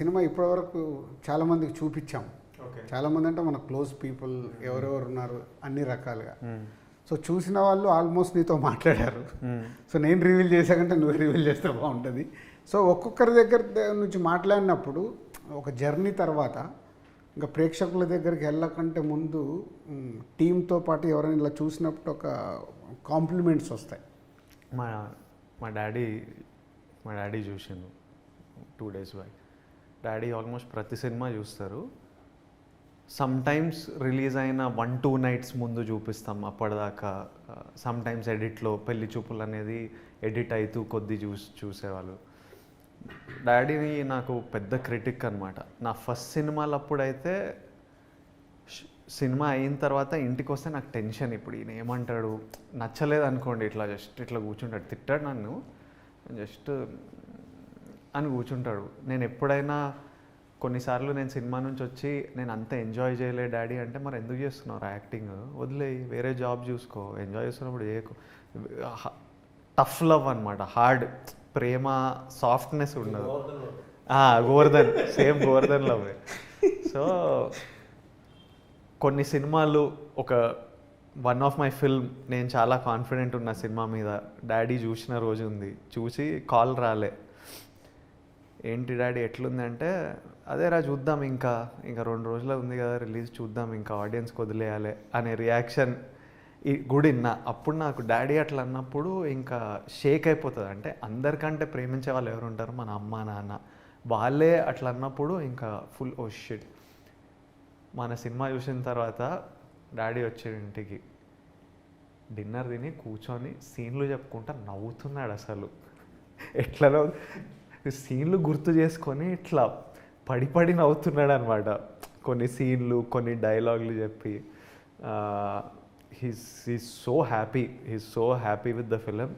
Cinema ఇప్పటివరకు చాలామందికి చూపించాం. ఓకే. చాలామంది అంటే మన క్లోజ్ పీపుల్ ఎవరెవరు ఉన్నారు అన్ని రకాలుగా. సో చూసిన వాళ్ళు ఆల్మోస్ట్ నీతో మాట్లాడారు. సో నేను రివీల్ చేశాకంటే నువ్వు రివీల్ చేస్తే బాగుంటుంది. సో ఒక్కొక్కరి దగ్గర నుంచి మాట్లాడినప్పుడు ఒక జర్నీ తర్వాత ఇంకా ప్రేక్షకుల దగ్గరికి వెళ్ళకంటే ముందు టీంతో పాటు ఎవరైనా ఇలా చూసినప్పుడు ఒక కాంప్లిమెంట్స్ వస్తాయి. మా మా డాడీ చూసిండు 2 days బ్యాక్. డాడీ ఆల్మోస్ట్ ప్రతి సినిమా చూస్తారు. సమ్ టైమ్స్ రిలీజ్ అయిన 1-2 nights ముందు చూపిస్తాం. అప్పటిదాకా సమ్ టైమ్స్ ఎడిట్లో పెళ్లి చూపులు అనేది ఎడిట్ అవుతూ కొద్ది చూసేవాళ్ళు. డాడీని నాకు పెద్ద క్రిటిక్ అనమాట. నా ఫస్ట్ సినిమాలు అప్పుడైతే సినిమా అయిన తర్వాత ఇంటికి వస్తే నాకు టెన్షన్. ఇప్పుడు ఈయన ఏమంటాడు, నచ్చలేదు అనుకోండి, ఇట్లా కూర్చుంటాడు, తిట్టాడు నన్ను, జస్ట్ అని కూర్చుంటాడు. నేను ఎప్పుడైనా కొన్నిసార్లు నేను సినిమా నుంచి వచ్చి నేను అంత ఎంజాయ్ చేయలే డాడీ అంటే, మరి ఎందుకు చేస్తున్నావు యాక్టింగ్, వదిలే, వేరే జాబ్ చూసుకో, ఎంజాయ్ చేస్తున్నప్పుడు చేయకు. టఫ్ లవ్ అనమాట, హార్డ్ ప్రేమ, సాఫ్ట్నెస్ ఉండదు. Govardhan, same Govardhan love. So కొన్ని సినిమాలు వన్ ఆఫ్ మై ఫిల్మ్, నేను చాలా కాన్ఫిడెంట్ ఉన్న సినిమా మీద డాడీ చూసిన రోజు ఉంది. చూసి కాల్ రాలే, ఏంటి డాడీ ఎట్లుంది అంటే, అదేరా చూద్దాం, ఇంకా 2 రోజులు ఉంది కదా రిలీజ్, చూద్దాం, ఇంకా ఆడియన్స్కి వదిలేయాలి అనే రియాక్షన్ గుడిన్నా. అప్పుడు నాకు డాడీ అట్లా అన్నప్పుడు ఇంకా షేక్ అయిపోతుంది. అంటే అందరికంటే ప్రేమించే వాళ్ళు ఎవరు ఉంటారు, మన అమ్మ నాన్న, వాళ్ళే అట్లా అన్నప్పుడు ఇంకా ఫుల్ ఓ షిట్. మన సినిమా చూసిన తర్వాత డాడీ వచ్చాడు ఇంటికి, డిన్నర్ తిని కూర్చొని సీన్లు చెప్పుకుంటా నవ్వుతున్నాడు. అసలు ఎట్లా సీన్లు గుర్తు చేసుకొని ఇట్లా పడి నవ్వుతున్నాడు అనమాట. కొన్ని సీన్లు, కొన్ని డైలాగులు చెప్పి he's so happy with the film.